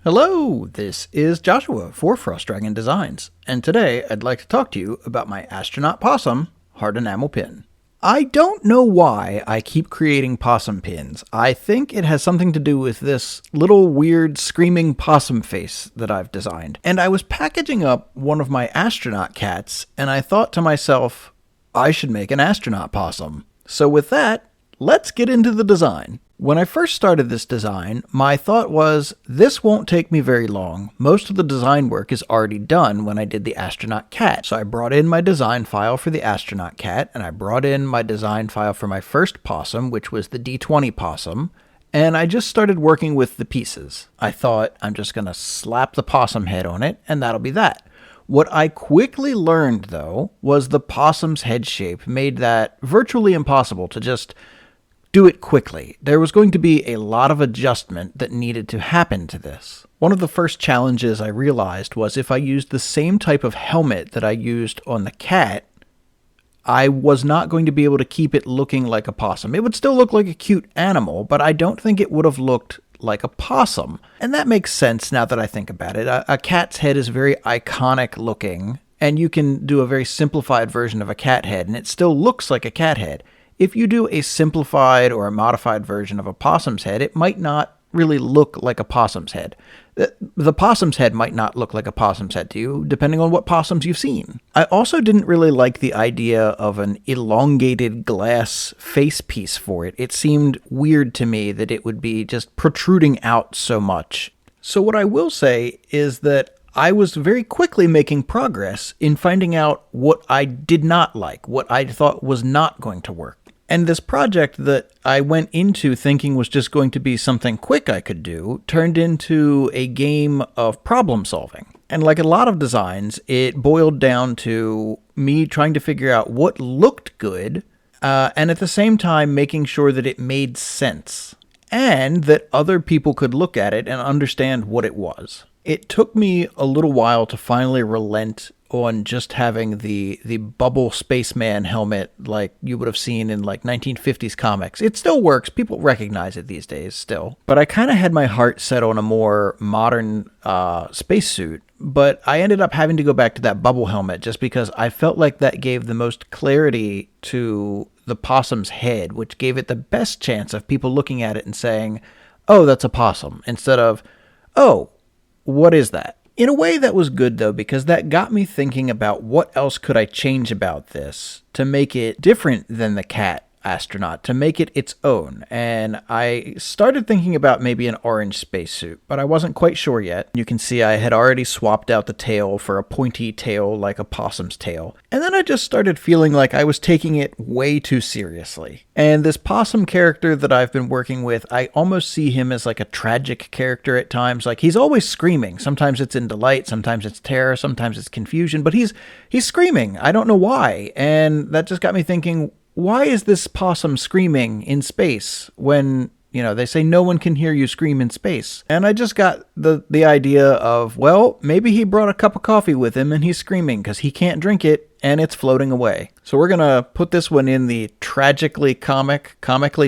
Hello, this is Joshua for Frost Dragon Designs, and today I'd like to talk to you about my Astronaut Possum hard enamel pin. I don't know why I keep creating possum pins. I think it has something to do with this little weird screaming possum face that I've designed. And I was packaging up one of my astronaut cats, and I thought to myself, I should make an astronaut possum. So with that, let's get into the design. When I first started this design, my thought was, this won't take me very long. Most of the design work is already done when I did the astronaut cat. So I brought in my design file for the astronaut cat, and I brought in my design file for my first possum, which was the D20 possum, and I just started working with the pieces. I thought, I'm just going to slap the possum head on it, and that'll be that. What I quickly learned, though, was the possum's head shape made that virtually impossible to just do it quickly. There was going to be a lot of adjustment that needed to happen to this. One of the first challenges I realized was if I used the same type of helmet that I used on the cat, I was not going to be able to keep it looking like a possum. It would still look like a cute animal, but I don't think it would have looked like a possum. And that makes sense now that I think about it. A cat's head is very iconic looking, and you can do a very simplified version of a cat head, and it still looks like a cat head. If you do a simplified or a modified version of a possum's head, it might not really look like a possum's head. The possum's head might not look like a possum's head to you, depending on what possums you've seen. I also didn't really like the idea of an elongated glass face piece for it. It seemed weird to me that it would be just protruding out so much. So what I will say is that I was very quickly making progress in finding out what I did not like, what I thought was not going to work. And this project that I went into thinking was just going to be something quick I could do turned into a game of problem solving. And like a lot of designs, it boiled down to me trying to figure out what looked good, and at the same time making sure that it made sense, and that other people could look at it and understand what it was. It took me a little while to finally relent on just having the bubble spaceman helmet like you would have seen in like 1950s comics. It still works. People recognize it these days still. But I kind of had my heart set on a more modern spacesuit. But I ended up having to go back to that bubble helmet just because I felt like that gave the most clarity to the possum's head, which gave it the best chance of people looking at it and saying, oh, that's a possum, instead of, oh, what is that? In a way that was good though, because that got me thinking about what else could I change about this to make it different than the cat astronaut, to make it its own. And I started thinking about maybe an orange spacesuit, but I wasn't quite sure yet. You can see I had already swapped out the tail for a pointy tail like a possum's tail. And then I just started feeling like I was taking it way too seriously. And this possum character that I've been working with, I almost see him as like a tragic character at times. Like he's always screaming. Sometimes it's in delight, sometimes it's terror, sometimes it's confusion, but he's screaming. I don't know why. And that just got me thinking, why is this possum screaming in space when, they say no one can hear you scream in space? And I just got the idea of, well, maybe he brought a cup of coffee with him and he's screaming because he can't drink it and it's floating away. So we're going to put this one in the comically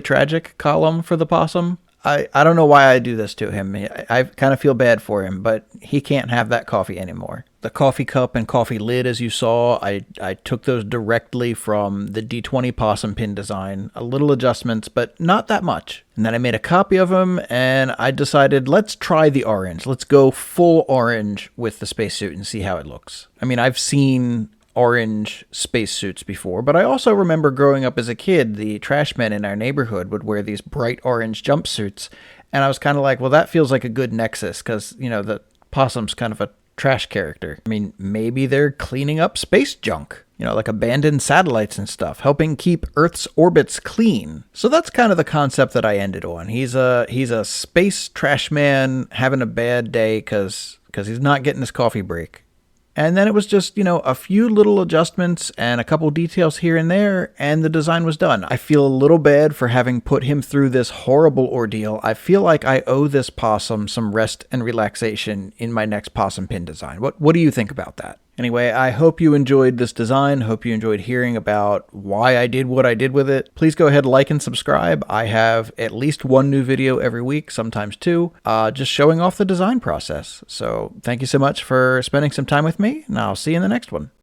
tragic column for the possum. I don't know why I do this to him. I kind of feel bad for him, but he can't have that coffee anymore. The coffee cup and coffee lid, as you saw, I took those directly from the D20 possum pin design. A little adjustments, but not that much. And then I made a copy of them, and I decided, let's try the orange. Let's go full orange with the spacesuit and see how it looks. I mean, I've seen orange spacesuits before, but I also remember growing up as a kid, the trash men in our neighborhood would wear these bright orange jumpsuits, and I was kind of like, well, that feels like a good nexus, because, the possum's kind of a trash character. I mean, maybe they're cleaning up space junk, like abandoned satellites and stuff, helping keep Earth's orbits clean. So that's kind of the concept that I ended on. He's a space trash man having a bad day because he's not getting his coffee break. And then it was just, a few little adjustments and a couple details here and there, and the design was done. I feel a little bad for having put him through this horrible ordeal. I feel like I owe this possum some rest and relaxation in my next possum pin design. What do you think about that? Anyway, I hope you enjoyed this design. Hope you enjoyed hearing about why I did what I did with it. Please go ahead, like and subscribe. I have at least one new video every week, sometimes two, just showing off the design process. So thank you so much for spending some time with me, and I'll see you in the next one.